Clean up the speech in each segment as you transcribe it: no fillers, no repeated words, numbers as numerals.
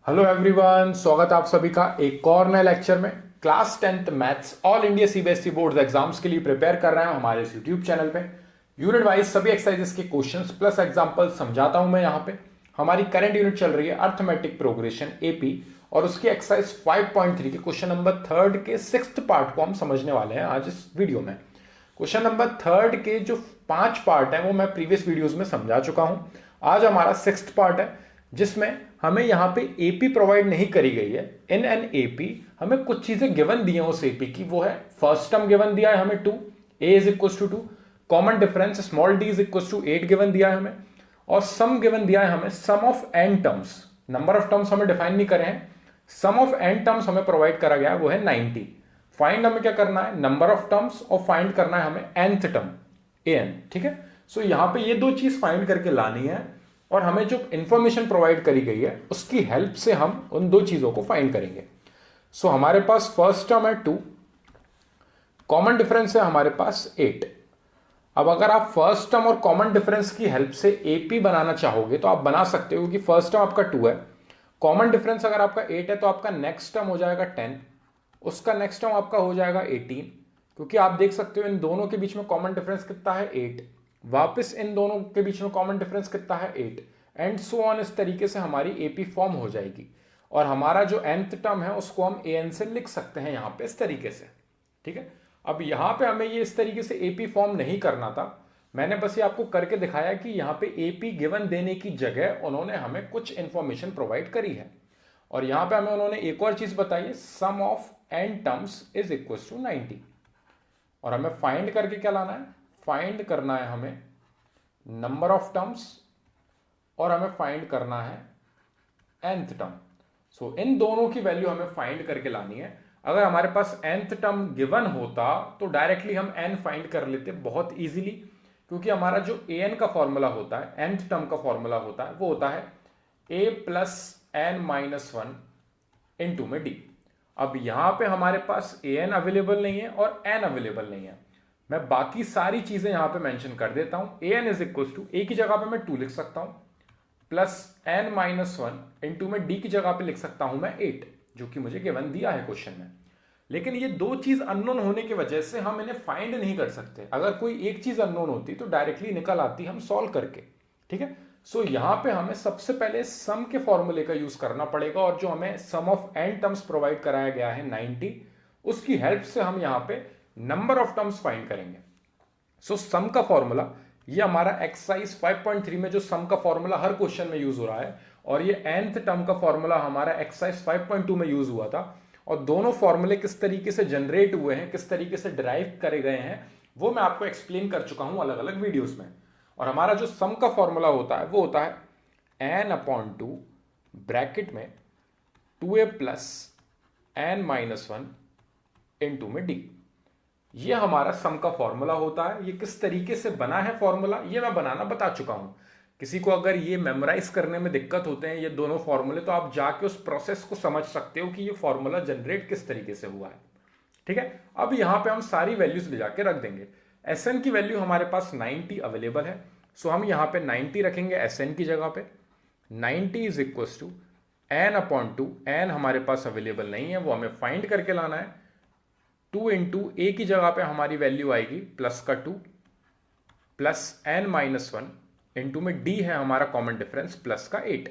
Hello everyone, स्वागत है आप सभी का एक और नए लेक्चर में। Class 10th maths all India CBSE board exams के लिए प्रिपेयर कर रहे हैं हमारे इस यूट्यूब चैनल पे। यूनिट वाइज सभी एक्सरसाइजेस के क्वेश्चंस प्लस एग्जांपल समझाता हूं मैं यहाँ पे। हमारी करंट यूनिट चल रही है अर्थमेटिक प्रोग्रेशन एपी, और उसकी एक्सरसाइज 5.3 के क्वेश्चन नंबर 3 के 6th पार्ट को हम समझने वाले हैं आज इस वीडियो में। क्वेश्चन नंबर 3 के जो 5 पार्ट है वो मैं प्रीवियस वीडियोज में समझा चुका हूं। आज हमारा 6th पार्ट है जिसमें हमें यहाँ पे एपी प्रोवाइड नहीं करी गई है। इन एन एपी हमें कुछ चीजें गिवन दी हैं उस एपी की। वो है फर्स्ट टर्म गिवन दिया है हमें 2, A is equal to 2, common difference small D is equal to 8 given दिया है हमें, और सम गिवन दिया है हमें sum of N terms. Number of terms हमें डिफाइन नहीं करे हैं, सम ऑफ एन टर्म्स हमें प्रोवाइड करा गया है, वो है 90। फाइंड हमें क्या करना है, नंबर ऑफ टर्म्स, और फाइंड करना है हमें nth टर्म an। ठीक है, सो यहां पे ये दो चीज फाइंड करके लानी है, और हमें जो इंफॉर्मेशन प्रोवाइड करी गई है उसकी हेल्प से हम उन दो चीजों को फाइंड करेंगे। सो हमारे पास फर्स्ट टर्म है 2, कॉमन डिफरेंस है हमारे पास 8। अब अगर आप फर्स्ट टर्म और कॉमन डिफरेंस की हेल्प से एपी बनाना चाहोगे तो आप बना सकते हो, क्योंकि फर्स्ट टर्म आपका 2 है, कॉमन डिफरेंस अगर आपका 8 है तो आपका नेक्स्ट टर्म हो जाएगा 10, उसका नेक्स्ट टर्म आपका हो जाएगा 18, क्योंकि आप देख सकते हो इन दोनों के बीच में कॉमन डिफरेंस कितना है 8, वापस इन दोनों के बीच में कॉमन डिफरेंस कितना है 8, एंड सो ऑन। इस तरीके से हमारी एपी फॉर्म हो जाएगी, और हमारा जो nth टर्म है उसको हम an से लिख सकते हैं यहां पे इस तरीके से। ठीक है, अब यहां पे हमें ये इस तरीके से एपी फॉर्म नहीं करना था, मैंने बस ये आपको करके दिखाया कि यहां पे एपी गिवन देने की जगह उन्होंने हमें कुछ इंफॉर्मेशन प्रोवाइड करी है, और यहां पे हमें उन्होंने एक और चीज बताई है, sum of n terms is equal to 90, और हमें फाइंड करके क्या लाना है, फाइंड करना है हमें नंबर ऑफ टर्म्स, और हमें फाइंड करना है nth टर्म। सो इन दोनों की वैल्यू हमें फाइंड करके लानी है। अगर हमारे पास nth टर्म गिवन होता तो डायरेक्टली हम n फाइंड कर लेते बहुत इजीली, क्योंकि हमारा जो an का फॉर्मूला होता है, nth टर्म का फॉर्मूला होता है, वो होता है a plus n minus 1 into में d। अब यहां पे हमारे पास an अवेलेबल नहीं है और n अवेलेबल नहीं है, मैं बाकी सारी चीजें यहां पे मेंशन कर देता हूं। an is equal to a की जगह पे मैं 2 लिख सकता हूं, प्लस n माइनस 1 इंटू में d की जगह पे लिख सकता हूं मैं 8, जो कि मुझे गिवन दिया है क्वेश्चन में। लेकिन ये दो चीज अननोन होने की वजह से हम इन्हें फाइंड नहीं कर सकते। अगर कोई एक चीज अननोन होती तो डायरेक्टली निकल आती हम सॉल्व करके। ठीक है, सो यहां पे हमें सबसे पहले सम के फॉर्मूले का यूज करना पड़ेगा, और जो हमें sum of n terms provide कराया गया है 90, उसकी हेल्प से हम यहां पे नंबर ऑफ टर्म्स फाइंड करेंगे। सो सम का फॉर्मूला, ये हमारा एक्सरसाइज 5.3 में जो सम का फॉर्मूला हर क्वेश्चन में यूज हो रहा है, और ये nth टर्म का फॉर्मूला हमारा एक्सरसाइज 5.2 में यूज हुआ था, और दोनों फॉर्मूले किस तरीके से जनरेट हुए हैं, किस तरीके से डिराइव करे गए हैं, वो मैं आपको एक्सप्लेन कर चुका हूं अलग अलग वीडियोस में। और हमारा जो सम का फॉर्मूला होता है वो होता है n अपॉन 2 ब्रैकेट में 2a plus n minus 1 into में d। ये हमारा सम का फॉर्मूला होता है। ये किस तरीके से बना है फॉर्मूला, ये मैं बनाना बता चुका हूं। किसी को अगर ये मेमोराइज करने में दिक्कत होते हैं ये दोनों फॉर्मूले, तो आप जाके उस प्रोसेस को समझ सकते हो कि ये फॉर्मूला जनरेट किस तरीके से हुआ है। ठीक है, अब यहां पे हम सारी वैल्यूज ले जाके रख देंगे। Sn की वैल्यू हमारे पास 90 अवेलेबल है, सो हम यहां पे 90 रखेंगे Sn की जगह पे। 90 is equal to n upon 2, n हमारे पास अवेलेबल नहीं है, वो हमें फाइंड करके लाना है। 2 इंटू ए की जगह पे हमारी वैल्यू आएगी प्लस का 2, प्लस n माइनस 1 इंटू में d है हमारा कॉमन डिफरेंस प्लस का 8।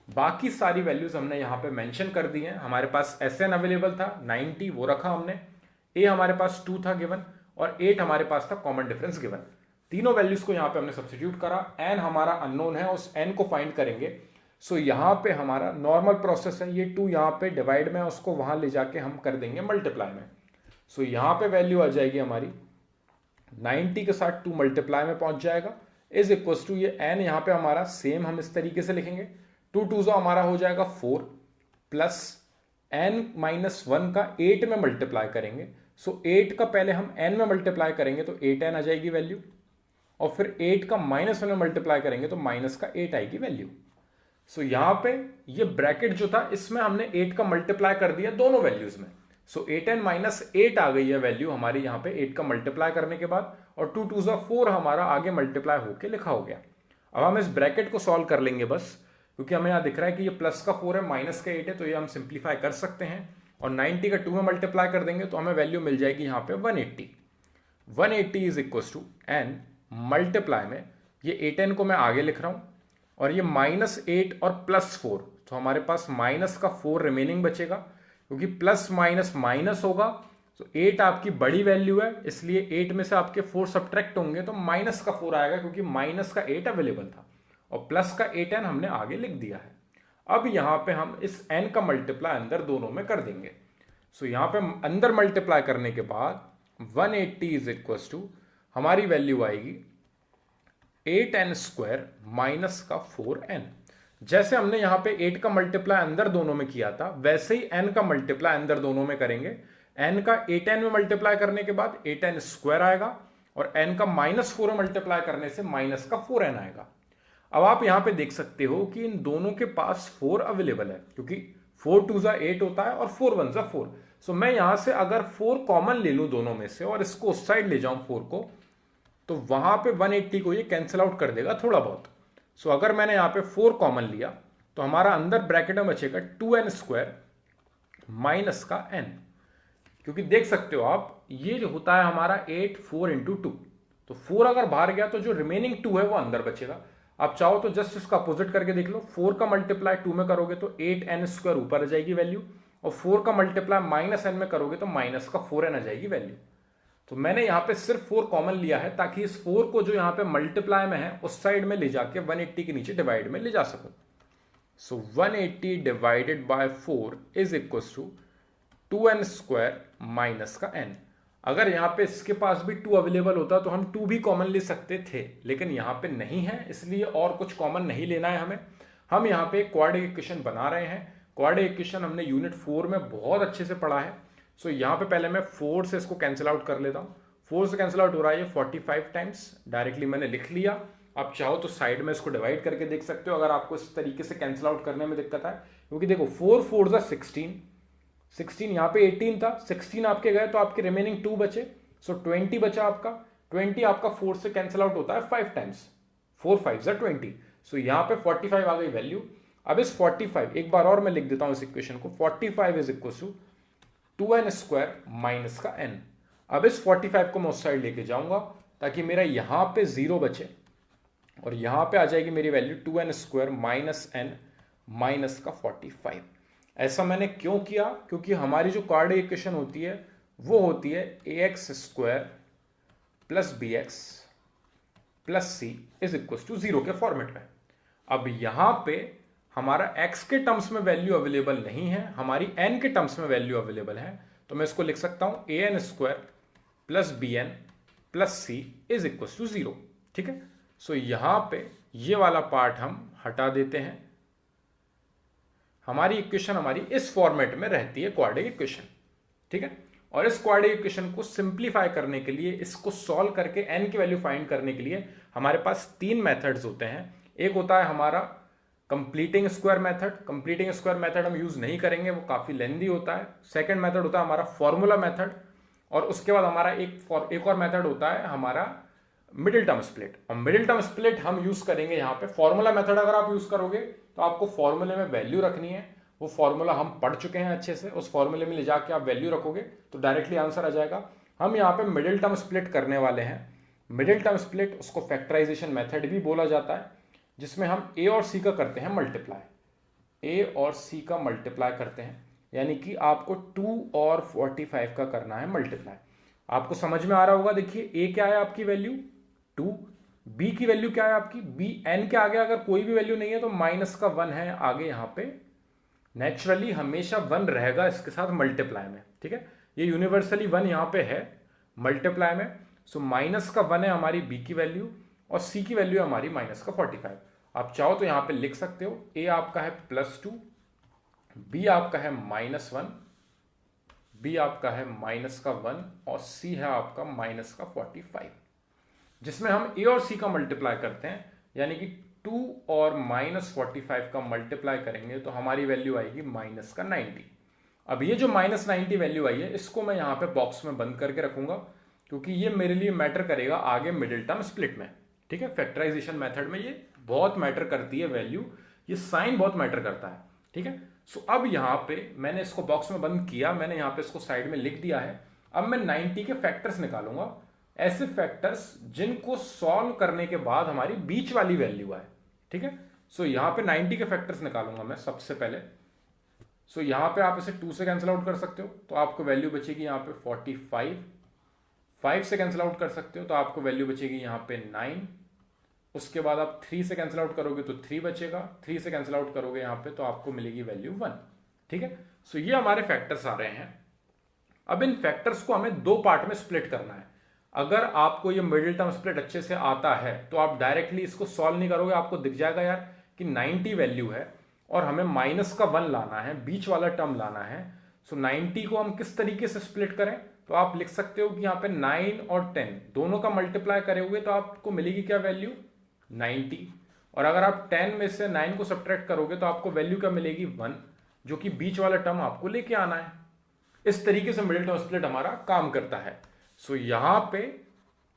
बाकी सारी वैल्यूज हमने यहां पे मेंशन कर दी हैं। हमारे पास Sn अवेलेबल था 90, वो रखा हमने, a हमारे पास 2 था गिवन, और 8 हमारे पास था कॉमन डिफरेंस गिवन। तीनों वैल्यूज को यहां पे हमने सब्स्टिट्यूट करा। n हमारा अननोन है, उस n को फाइंड करेंगे। सो यहां पे हमारा नॉर्मल प्रोसेस है, ये 2 यहां पे डिवाइड में, उसको वहां ले जाके हम कर देंगे मल्टीप्लाई में। सो यहां पे वैल्यू आ जाएगी हमारी 90 के साथ 2 मल्टीप्लाई में पहुंच जाएगा, इज इक्वल टू ये n यहां पे हमारा सेम हम इस तरीके से लिखेंगे, 2 2 हमारा हो जाएगा 4, प्लस n माइनस 1 का 8 में मल्टीप्लाई करेंगे। सो 8 का पहले हम n में मल्टीप्लाई करेंगे तो 8n आ जाएगी वैल्यू, और फिर 8 का माइनस 1 में मल्टीप्लाई करेंगे तो माइनस का 8 आएगी वैल्यू। सो यहां पे ये ब्रैकेट जो था इसमें हमने 8 का मल्टीप्लाई कर दिया दोनों वैल्यूज में। सो 8n माइनस 8 आ गई है वैल्यू हमारी यहां पे 8 का मल्टीप्लाई करने के बाद, और 2 2 4 हमारा आगे मल्टीप्लाई होके लिखा हो गया। अब हम इस ब्रैकेट को सॉल्व कर लेंगे बस। क्योंकि हमें यहाँ दिख रहा है कि ये प्लस का 4 है, माइनस का 8 है, तो ये हम सिंप्लीफाई कर सकते हैं और 90 का 2 में मल्टीप्लाई कर देंगे तो हमें वैल्यू मिल जाएगी यहाँ पे 180। 180 is equal to n multiply में ये 8n को मैं आगे लिख रहा हूँ और ये -8 और +4, तो हमारे पास माइनस का 4 रिमेनिंग बचेगा, क्योंकि प्लस माइनस माइनस होगा तो 8 आपकी बड़ी वैल्यू है, इसलिए 8 में से आपके 4 सब्ट्रैक्ट होंगे तो माइनस का 4 आएगा, क्योंकि माइनस का 8 अवेलेबल था और प्लस का 8n हमने आगे लिख दिया है। अब यहां पे हम इस n का मल्टीप्लाई अंदर दोनों में कर देंगे। सो यहां पे अंदर मल्टीप्लाई करने के बाद 180 इज इक्वल टू हमारी वैल्यू आएगी 8n² माइनस का 4n। जैसे हमने यहां पे 8 का मल्टीप्लाई अंदर दोनों में किया था, वैसे ही n का मल्टीप्लाई अंदर दोनों में करेंगे। n का 8n में मल्टीप्लाई करने के बाद 8n² आएगा और n का -4 में मल्टीप्लाई करने से माइनस का 4n आएगा। अब आप यहां पे देख सकते हो कि इन दोनों के पास 4 अवेलेबल है, क्योंकि 4 2 8 होता है और 4 1 4। सो मैं यहां से अगर 4 कॉमन ले लूं दोनों में से और इसको उस साइड ले जाऊं 4 को, तो वहां पे 180 को ये कैंसिल आउट कर देगा थोड़ा बहुत। सो अगर मैंने यहां पे 4 कॉमन लिया तो हमारा अंदर ब्रैकेट में बचेगा 2n² माइनस का n, क्योंकि देख सकते हो आप ये जो होता है हमारा 8 4 इंटू 2, तो 4 अगर बाहर गया तो जो रिमेनिंग 2 है वो अंदर बचेगा। आप चाहो तो जस्ट इसका अपोजिट करके देख लो, 4 का मल्टीप्लाई 2 में करोगे तो 8n² ऊपर आ जाएगी वैल्यू, और 4 का मल्टीप्लाई -n में करोगे तो माइनस का 4n आ जाएगी वैल्यू। तो मैंने यहां पे सिर्फ 4 कॉमन लिया है ताकि इस 4 को जो यहां पे मल्टीप्लाई में है उस साइड में ले जाके 180 के नीचे डिवाइड में ले जा सकूं। So 180 divided by 4 is equal to 2n² minus का n। अगर यहां पे इसके पास भी 2 अवेलेबल होता तो हम 2 भी कॉमन ले सकते थे, लेकिन यहां पे नहीं है, इसलिए और कुछ कॉमन नहीं लेना है हमें। हम यहां पे क्वाड्रेटिक इक्वेशन बना रहे हैं। क्वाड्रेटिक इक्वेशन हमने यूनिट 4 में बहुत अच्छे से पढ़ा है। सो यहां पे पहले मैं 4 से इसको कैंसिल आउट कर लेता हूं। 4 से कैंसिल आउट हो रहा है ये 45 टाइम्स, डायरेक्टली मैंने लिख लिया। आप चाहो तो साइड में इसको डिवाइड करके देख सकते हो अगर आपको इस तरीके से कैंसिल आउट करने में दिक्कत है, क्योंकि देखो 4 4 16 यहाँ पे 18 था, 16 आपके गए तो आपके रिमेनिंग 2 बचे, सो 20 बचा आपका। 20 आपका 4 से कैंसिल आउट होता है 5 टाइम्स, 4 5 20। सो यहाँ पे 45 आ गई वैल्यू। अब इस 45 एक बार और मैं लिख देता हूं इस इक्वेशन को, 45 is equal to 2n² minus का n। अब इस 45 को मैं उस साइड लेके जाऊंगा ताकि मेरा यहां पे 0 बचे और यहां पे आ जाएगी मेरी value 2n² minus n minus का 45। ऐसा मैंने क्यों किया? क्योंकि हमारी जो क्वाड्रेटिक इक्वेशन होती है वो होती है ax² plus bx plus c is equal to 0 के फॉर्मेट में। अब यहां पे हमारा x के टर्म्स में वैल्यू अवेलेबल नहीं है, हमारी n के टर्म्स में वैल्यू अवेलेबल है, तो मैं इसको लिख सकता हूं an² plus bn plus c is equal to 0। ठीक है, सो यहां पे ये वाला पार्ट हम हटा देते हैं। हमारी इक्वेशन हमारी इस फॉर्मेट में रहती है क्वाड्रेटिक इक्वेशन। ठीक है, और इस क्वाड्रेटिक इक्वेशन को सिंप्लीफाई करने के लिए, इसको सॉल्व करके n की वैल्यू फाइंड करने के लिए हमारे पास 3 मेथड्स होते हैं। एक होता है हमारा completing square method. Completing square method हम यूज नहीं करेंगे, वो काफी लेंदी होता है। सेकंड मेथड होता है हमारा फॉर्मूला मेथड, और उसके बाद हमारा एक और मेथड होता है हमारा मिडिल टर्म स्प्लिट। और मिडिल टर्म स्प्लिट हम यूज करेंगे यहाँ पे। फॉर्मूला मेथड अगर आप यूज करोगे तो आपको फॉर्मूले में वैल्यू रखनी है, वो फॉर्मूला हम पढ़ चुके हैं अच्छे से, उस फॉर्मूले में ले जाके आप वैल्यू रखोगे तो डायरेक्टली आंसर आ जाएगा। हम यहाँ पे मिडिल टर्म स्प्लिट करने वाले हैं। मिडिल टर्म स्प्लिट, उसको फैक्टराइजेशन मेथड भी बोला जाता है, जिसमें हम a और c का करते हैं मल्टीप्लाई। a और c का मल्टीप्लाई करते हैं, यानी कि आपको 2 और 45 का करना है मल्टीप्लाई। आपको समझ में आ रहा होगा। देखिए a क्या है आपकी वैल्यू 2, b की वैल्यू क्या है आपकी b, n के आगे अगर कोई भी वैल्यू नहीं है तो माइनस का 1 है आगे, यहाँ पे नेचुरली हमेशा 1 रहेगा इसके साथ मल्टीप्लाई में। ठीक है, ये यूनिवर्सली 1 यहाँ पे है मल्टीप्लाई में। सो माइनस का 1 है हमारी b की वैल्यू और c की वैल्यू है हमारी माइनस का 45। आप चाहो तो यहाँ पे लिख सकते हो a आपका है +2, b आपका है -1, b आपका है माइनस का 1 और c है आपका माइनस का 45, जिसमें हम a और c का मल्टीप्लाई करते हैं, यानी कि 2 और -45 का मल्टीप्लाई करेंगे तो हमारी वैल्यू आएगी माइनस का 90। अब ये जो -90 वैल्यू आई है इसको मैं यहाँ पे बॉक्स में बंद करके रखूंगा, क्योंकि ये मेरे लिए मैटर करेगा आगे मिडिल टर्म स्प्लिट में। ठीक है, फैक्टराइजेशन मेथड में ये बहुत मैटर करती है वैल्यू, ये साइन बहुत मैटर करता है, ठीक है। सो अब यहाँ पे मैंने इसको बॉक्स में बंद किया, मैंने यहाँ पे इसको साइड में लिख दिया है। अब मैं 90 के फैक्टर्स निकालूंगा, ऐसे फैक्टर्स जिनको सॉल्व करने के बाद हमारी बीच वाली वैल्यू आए, ठीक है। सो यहाँ पे 90 के फैक्टर्स निकालूंगा मैं सबसे पहले। सो यहाँ पे आप इसे 2 से कैंसिल आउट कर सकते हो तो आपको वैल्यू बचेगी यहाँ पे 45, 5 से कैंसिल आउट कर सकते हो तो आपको वैल्यू बचेगी यहाँ पे 9, उसके बाद आप 3 से कैंसिल आउट करोगे तो 3 बचेगा, 3 से कैंसिल आउट करोगे यहाँ पे तो आपको मिलेगी वैल्यू 1, ठीक है। सो ये हमारे फैक्टर्स आ रहे हैं। अब इन फैक्टर्स को हमें दो पार्ट में स्प्लिट करना है। अगर आपको ये मिडिल टर्म स्प्लिट अच्छे से आता है तो आप डायरेक्टली इसको सॉल्व नहीं करोगे, आपको दिख जाएगा यार कि 90 वैल्यू है और हमें माइनस का 1 लाना है, बीच वाला टर्म लाना है। सो 90 को हम किस तरीके से स्प्लिट करें, तो आप लिख सकते हो कि यहाँ पे 9 और 10 दोनों का मल्टीप्लाई करोगे तो आपको मिलेगी क्या वैल्यू 90, और अगर आप 10 में से 9 को सब्ट्रैक्ट करोगे तो आपको वैल्यू क्या मिलेगी 1, जो कि बीच वाला टर्म आपको लेके आना है। इस तरीके से मिडिल टर्म स्प्लिट हमारा काम करता है। सो यहां पे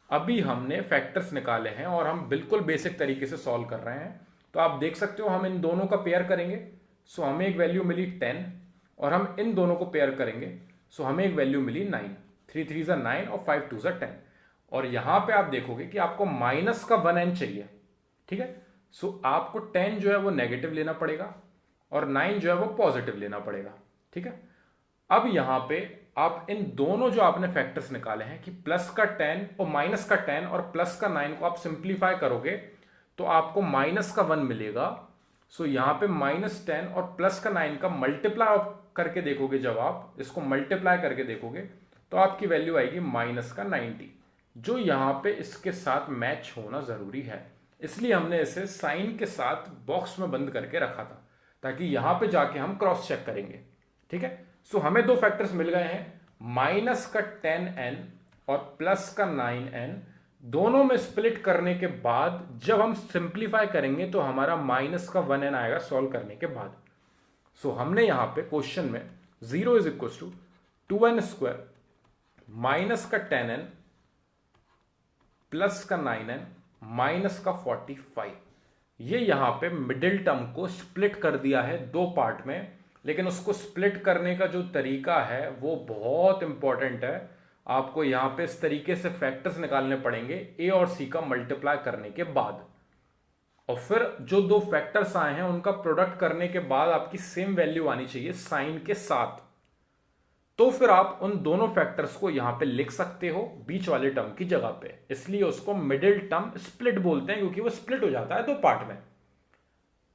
अभी हमने फैक्टर्स निकाले हैं और हम बिल्कुल बेसिक तरीके से सॉल्व कर रहे हैं। तो आप देख सकते हो हम इन दोनों का पेयर करेंगे, सो हमें एक वैल्यू मिली 10, और हम इन दोनों को पेयर करेंगे सो हमें एक वैल्यू मिली 9, 3 3 ज़ा 9 और 5 2 ज़ा 10। और यहां पे आप देखोगे कि आपको माइनस का 1n चाहिए, ठीक है। सो आपको 10 जो है वो नेगेटिव लेना पड़ेगा और 9 जो है वो पॉजिटिव लेना पड़ेगा, ठीक है। अब यहां पे आप इन दोनों जो आपने फैक्टर्स निकाले हैं कि प्लस का 10 और माइनस का 10 और प्लस का 9 को आप सिंप्लीफाई करोगे तो आपको माइनस का 1 मिलेगा। सो यहां पे -10 और प्लस का 9 का मल्टीप्लाई करके देखोगे, जब आप इसको मल्टीप्लाई करके देखोगे तो आपकी वैल्यू आएगी माइनस का 90, जो यहां पे इसके साथ मैच होना जरूरी है। इसलिए हमने इसे साइन के साथ बॉक्स में बंद करके रखा था ताकि यहां पे जाके हम क्रॉस चेक करेंगे, ठीक है। सो हमें दो फैक्टर्स मिल गए हैं, माइनस का 10n और प्लस का 9n। दोनों में स्प्लिट करने के बाद जब हम सिंप्लीफाई करेंगे तो हमारा माइनस का 1n आएगा सॉल्व करने के बाद। सो हमने यहां पे क्वेश्चन में 0 is equal to 2n square minus का 10n प्लस का 9n माइनस का 45, ये यहां पे मिडिल टर्म को स्प्लिट कर दिया है दो पार्ट में। लेकिन उसको स्प्लिट करने का जो तरीका है वो बहुत इंपॉर्टेंट है। आपको यहां पे इस तरीके से फैक्टर्स निकालने पड़ेंगे ए और सी का मल्टीप्लाई करने के बाद, और फिर जो दो फैक्टर्स आए हैं उनका प्रोडक्ट करने के बाद आपकी सेम वैल्यू आनी चाहिए साइन के साथ। तो फिर आप उन दोनों फैक्टर्स को यहां पे लिख सकते हो बीच वाले टर्म की जगह पे, इसलिए उसको मिडिल टर्म स्प्लिट बोलते हैं क्योंकि वो स्प्लिट हो जाता है दो पार्ट में,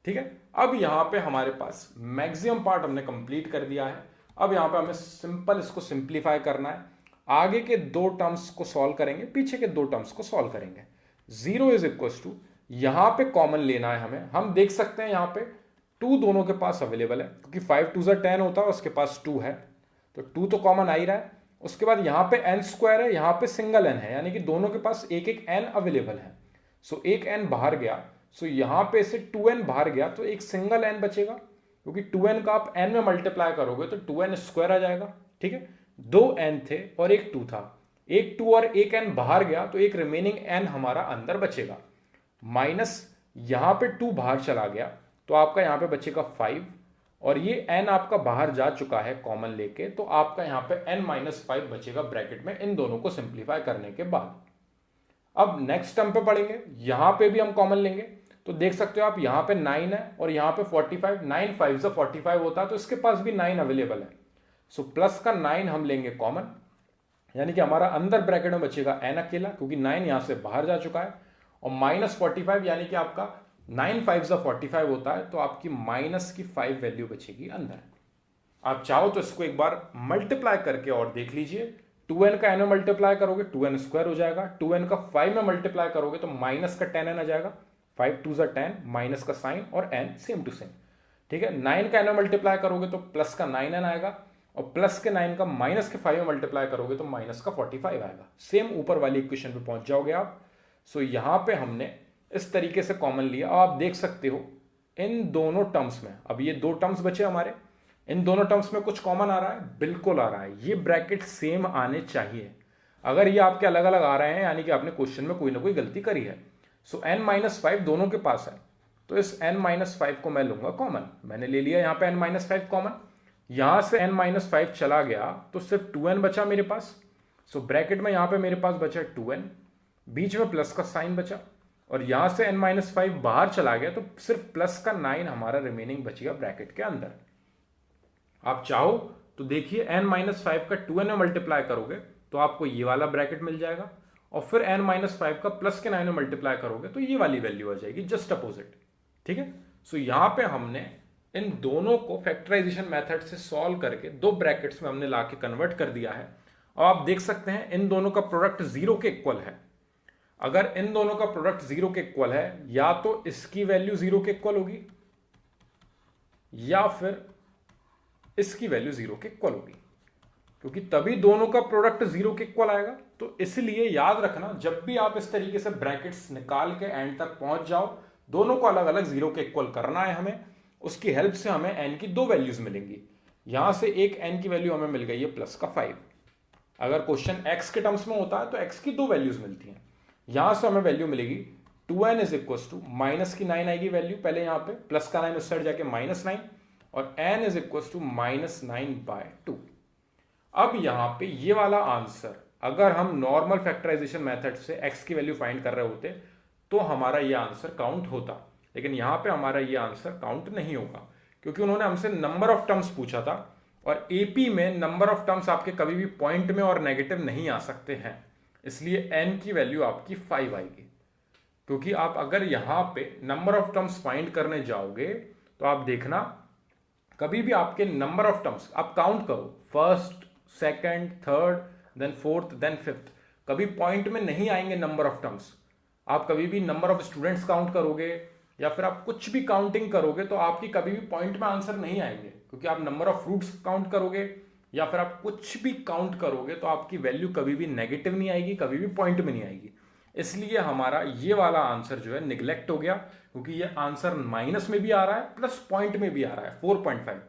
ठीक है। अब यहां पे हमारे पास मैक्सिमम पार्ट हमने कंप्लीट कर दिया है। अब यहां पे हमें सिंपल इसको सिंप्लीफाई करना है। आगे के दो टर्म्स को सॉल्व करेंगे, पीछे के दो टर्म्स को सॉल्व करेंगे। 0 इज इक्वल टू यहां पे कॉमन लेना है हमें। हम देख सकते हैं यहां पे 2 दोनों के पास अवेलेबल है क्योंकि 5 2 ज़ा 10 होता है, उसके पास 2 है तो 2 तो कॉमन आ ही रहा है। उसके बाद यहां पे n स्क्वायर है, यहां पे सिंगल n है, यानी कि दोनों के पास एक एक n अवेलेबल है। सो एक n बाहर गया, सो यहां पे से 2n बाहर गया तो एक सिंगल n बचेगा, क्योंकि 2n का आप n में मल्टीप्लाई करोगे तो 2n स्क्वायर आ जाएगा, ठीक है। दो n थे और एक 2 था, एक 2 और एक n बाहर गया तो एक रिमेनिंग n हमारा अंदर बचेगा। माइनस यहां पे 2 बाहर चला गया तो आपका यहां पे बचेगा 5, और ये n आपका बाहर जा चुका है कॉमन लेके, तो आपका यहां पे n-5 बचेगा ब्रैकेट में इन दोनों को सिंप्लीफाई करने के बाद। अब नेक्स्ट टर्म पे पढ़ेंगे, यहां पे भी हम कॉमन लेंगे तो देख सकते हो आप यहां पे 9 है और यहां पे 45, 9 5 ज़ा 45 होता है तो इसके पास भी 9 अवेलेबल है। सो प्लस का 9 हम लेंगे कॉमन, यानी कि हमारा अंदर ब्रैकेट में बचेगा n अकेला क्योंकि 9 यहां से बाहर जा चुका है, और -45 यानी कि आपका 9 5 ज़ा 45 होता है तो आपकी माइनस की 5 वैल्यू बचेगी अंदर। आप चाहो तो इसको एक बार मल्टीप्लाई करके और देख लीजिए। 2n का n में मल्टीप्लाई करोगे 2n स्क्वायर हो जाएगा, 2n का 5 में मल्टीप्लाई करोगे तो माइनस का 10n आ जाएगा, 5 2 ज़ा 10 माइनस का साइन और n सेम टू सेम, ठीक है। 9 का n में मल्टीप्लाई करोगे तो प्लस का 9n आएगा, और प्लस के 9 का माइनस के 5 में मल्टीप्लाई करोगे तो माइनस का 45 आएगा। सेम ऊपर वाली इक्वेशन पे पहुंच जाओगे आप। सो यहां पे हमने इस तरीके से कॉमन लिया। अब आप देख सकते हो इन दोनों टर्म्स में, अब ये दो टर्म्स बचे हमारे, इन दोनों टर्म्स में कुछ कॉमन आ रहा है, बिल्कुल आ रहा है। ये ब्रैकेट सेम आने चाहिए। अगर ये आपके अलग अलग आ रहे हैं यानी कि आपने क्वेश्चन में कोई ना कोई गलती करी है। सो n-5 दोनों के पास है तो इस n-5 को मैं लूंगा कॉमन। मैंने ले लिया यहाँ पे n-5 कॉमन, यहां से n-5 चला गया तो सिर्फ 2n बचा मेरे पास। सो ब्रैकेट में यहां पे मेरे पास बचा 2n, बीच में प्लस का साइन बचा, और यहां से n-5 बाहर चला गया तो सिर्फ प्लस का 9 हमारा रिमेनिंग बच गया ब्रैकेट के अंदर। आप चाहो तो देखिए n-5 का 2n में मल्टीप्लाई करोगे तो आपको ये वाला ब्रैकेट मिल जाएगा, और फिर n-5 का प्लस के 9 में मल्टीप्लाई करोगे तो ये वाली वैल्यू आ जाएगी, जस्ट अपोजिट। ठीक है, सो यहां पे हमने इन दोनों को फैक्टराइजेशन मेथड से सॉल्व करके दो ब्रैकेट्स में हमने लाके कन्वर्ट कर दिया है। और आप देख सकते हैं इन दोनों का प्रोडक्ट 0 के इक्वल है। अगर इन दोनों का प्रोडक्ट 0 के इक्वल है, या तो इसकी वैल्यू 0 के इक्वल होगी या फिर इसकी वैल्यू 0 के इक्वल होगी, क्योंकि तभी दोनों का प्रोडक्ट 0 के इक्वल आएगा। तो इसलिए याद रखना, जब भी आप इस तरीके से ब्रैकेट्स निकाल के एंड तक पहुंच जाओ, दोनों को अलग अलग 0 के इक्वल करना है हमें। उसकी हेल्प से हमें n की दो वैल्यूज मिलेंगी। यहां से एक n की वैल्यू हमें मिल गई है प्लस का 5। अगर क्वेश्चन x के टर्म्स में होता है तो x की दो वैल्यूज मिलती हैं। यहां से हमें वैल्यू मिलेगी 2n is equal to minus की 9 आएगी वैल्यू, पहले यहां पे प्लस का 9 उस साइड जाके -9, और n इज इक्वल टू -9/2। अब यहां पे ये वाला आंसर अगर हम नॉर्मल फैक्टराइजेशन मेथड से x की वैल्यू फाइंड कर रहे होते तो हमारा ये आंसर काउंट होता, लेकिन यहां पे हमारा ये आंसर काउंट नहीं होगा, क्योंकि उन्होंने हमसे नंबर ऑफ टर्म्स पूछा था, और एपी में नंबर ऑफ टर्म्स आपके कभी भी पॉइंट में और नेगेटिव नहीं आ सकते हैं। इसलिए n की वैल्यू आपकी 5 आएगी, क्योंकि आप अगर यहां पे नंबर ऑफ टर्म्स फाइंड करने जाओगे तो आप देखना कभी भी आपके नंबर ऑफ टर्म्स आप काउंट करो, first, second, third, then fourth, then fifth, कभी पॉइंट में नहीं आएंगे नंबर ऑफ टर्म्स। आप कभी भी नंबर ऑफ स्टूडेंट्स काउंट करोगे या फिर आप कुछ भी काउंटिंग करोगे तो आपकी कभी भी पॉइंट में आंसर नहीं आएंगे, क्योंकि आप नंबर ऑफ फ्रूट्स काउंट करोगे या फिर आप कुछ भी काउंट करोगे तो आपकी वैल्यू कभी भी नेगेटिव नहीं आएगी, कभी भी पॉइंट में नहीं आएगी। इसलिए हमारा ये वाला आंसर जो है निगलेक्ट हो गया, क्योंकि ये आंसर माइनस में भी आ रहा है प्लस पॉइंट में भी आ रहा है 4.5।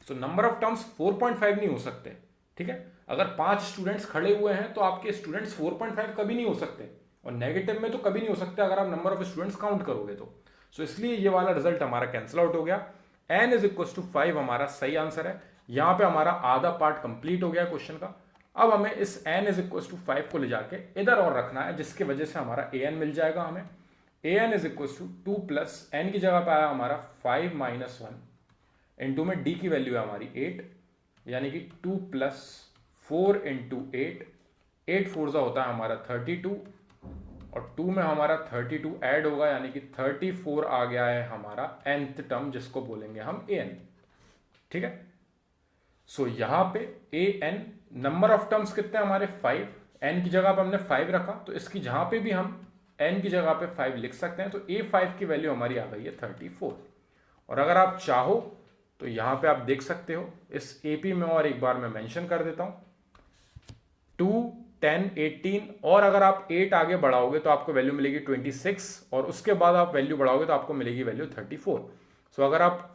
सो नंबर ऑफ टर्म्स 4.5 नहीं हो सकते। ठीक है, अगर 5 स्टूडेंट्स खड़े हुए हैं तो आपके स्टूडेंट्स 4.5 कभी नहीं हो सकते, और नेगेटिव में तो कभी नहीं हो सकते अगर आप नंबर ऑफ स्टूडेंट्स काउंट करोगे तो। सो इसलिए ये वाला रिजल्ट हमारा कैंसिल आउट हो गया। n इज इक्वल टू 5 हमारा सही आंसर है। यहां पे हमारा आधा पार्ट कंप्लीट हो गया क्वेश्चन का। अब हमें इस n इज इक्वल टू 5 को ले जाके इधर और रखना है, जिसकी वजह से हमारा an मिल जाएगा हमें। an is equal to 2 plus n की जगह पे आया हमारा 5 - 1 इंटू में d की वैल्यू है हमारी 8, यानी कि 2 प्लस 4 इंटू 8, 8 4 होता है हमारा 32, और 2 में हमारा 32 ऐड होगा, यानी कि 34 आ गया है हमारा nth टर्म, जिसको बोलेंगे हम an। ठीक है, सो यहां पे an नंबर ऑफ टर्म्स कितने हमारे 5, n की जगह पे हमने 5 रखा, तो इसकी जहां पे भी हम n की जगह पे 5 लिख सकते हैं, तो a5 की वैल्यू हमारी आ गई है 34। और अगर आप चाहो तो यहां पे आप देख सकते हो, इस AP में और एक बार मैं मेंशन कर देता हूं 2, 10, 18, और अगर आप 8 आगे बढ़ाओगे तो आपको वैल्यू मिलेगी 26, और उसके बाद आप वैल्यू बढ़ाओगे तो आपको मिलेगी वैल्यू 34। सो अगर आप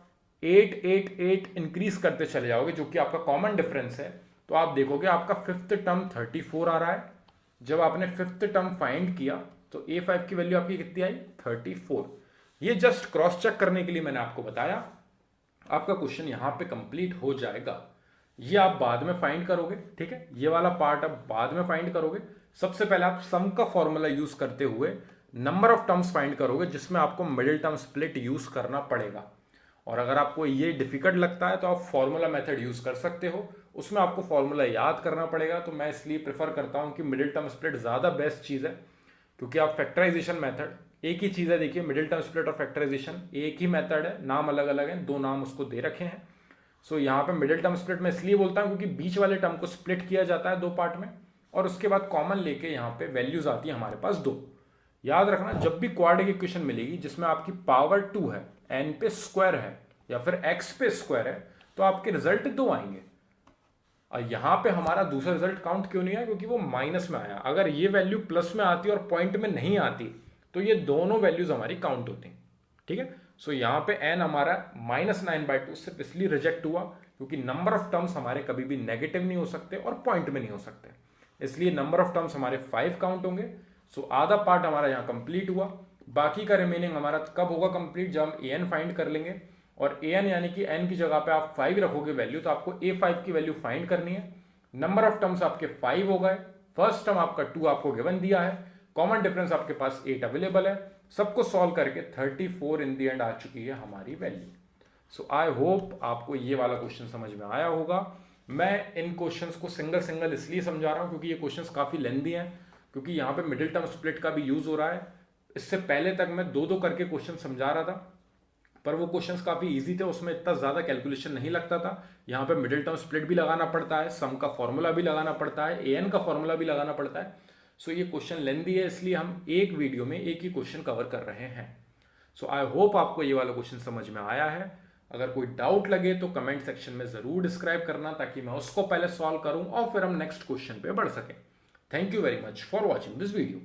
8, 8, 8 इंक्रीज करते चले जाओगे, जो कि आपका कॉमन डिफरेंस है, तो आप देखोगे आपका फिफ्थ टर्म 34 आ रहा है। जब आपने फिफ्थ टर्म फाइंड किया तो a5 की वैल्यू आपकी कितनी आई 34। ये जस्ट क्रॉस चेक करने के लिए मैंने आपको बताया। आपका क्वेश्चन यहां पे कंप्लीट हो जाएगा। ये आप बाद में फाइंड करोगे। ठीक है, ये वाला पार्ट आप बाद में फाइंड करोगे। सबसे पहले आप सम का फॉर्मूला यूज करते हुए नंबर ऑफ टर्म्स फाइंड करोगे, जिसमें आपको मिडिल टर्म स्प्लिट यूज करना पड़ेगा। और अगर आपको ये डिफिकल्ट लगता है तो आप फॉर्मूला मेथड यूज कर सकते हो, उसमें आपको फॉर्मूला याद करना पड़ेगा। तो मैं इसलिए प्रेफर करता हूं कि मिडिल टर्म स्प्लिट ज्यादा बेस्ट चीज है, क्योंकि आप फैक्टराइजेशन मेथड एक ही चीज है। देखिए, मिडिल टर्म स्प्लिट और फैक्टराइजेशन एक ही मेथड है, नाम अलग अलग है, दो नाम उसको दे रखे हैं। सो यहाँ पे मिडिल टर्म स्प्लिट में इसलिए बोलता हूं क्योंकि बीच वाले टर्म को स्प्लिट किया जाता है दो पार्ट में, और उसके बाद कॉमन लेके यहाँ पे वैल्यूज आती है हमारे पास 2। याद रखना, जब भी क्वाड्रेटिक इक्वेशन मिलेगी जिसमें आपकी पावर 2 है, n पे स्क्वायर है या फिर x पे स्क्वायर है, तो आपके रिजल्ट 2 आएंगे। और यहां पे हमारा दूसरा रिजल्ट काउंट क्यों नहीं आया, क्योंकि वो माइनस में आया। अगर ये वैल्यू प्लस में आती और पॉइंट में नहीं आती तो ये दोनों वैल्यूज हमारी काउंट होती। ठीक है, सो यहाँ पे n हमारा -9/2 सिर्फ इसलिए रिजेक्ट हुआ क्योंकि नंबर ऑफ टर्म्स हमारे कभी भी नेगेटिव नहीं हो सकते और पॉइंट में नहीं हो सकते, इसलिए नंबर ऑफ टर्म्स हमारे 5 काउंट होंगे। सो आधा पार्ट हमारा यहाँ कंप्लीट हुआ। बाकी का रिमेनिंग हमारा कब होगा कंप्लीट, जब हम an फाइंड कर लेंगे, और an यानी कि n की जगह पे आप 5 रखोगे वैल्यू, तो आपको a5 की वैल्यू फाइंड करनी है। नंबर ऑफ टर्म्स आपके 5 हो गए, फर्स्ट टर्म आपका 2 आपको गिवन दिया है, कॉमन डिफरेंस आपके पास 8 अवेलेबल है, सबको सॉल्व करके 34 इन दी एंड आ चुकी है हमारी वैल्यू। सो आई होप आपको ये वाला क्वेश्चन समझ में आया होगा। मैं इन क्वेश्चंस को सिंगल सिंगल इसलिए समझा रहा हूं क्योंकि ये क्वेश्चंस काफी लेंदी हैं, क्योंकि यहां पे मिडिल टर्म स्प्लिट का भी यूज हो रहा है। इससे पहले तक मैं दो दो करके क्वेश्चन समझा रहा था, पर वो क्वेश्चंस काफी इजी थे, उसमें इतना ज्यादा कैलकुलेशन नहीं लगता था। यहाँ पे मिडिल टर्म स्प्लिट भी लगाना पड़ता है, सम का फॉर्मूला भी लगाना पड़ता है, एन का फॉर्मूला भी लगाना पड़ता है। सो ये क्वेश्चन लेंदी है, इसलिए हम एक वीडियो में एक ही क्वेश्चन कवर कर रहे हैं। सो आई होप आपको ये वाला क्वेश्चन समझ में आया है। अगर कोई डाउट लगे तो कमेंट सेक्शन में जरूर डिस्क्राइब करना, ताकि मैं उसको पहले सॉल्व करूं और फिर हम नेक्स्ट क्वेश्चन पे बढ़ सकें। Thank you very much for watching this video.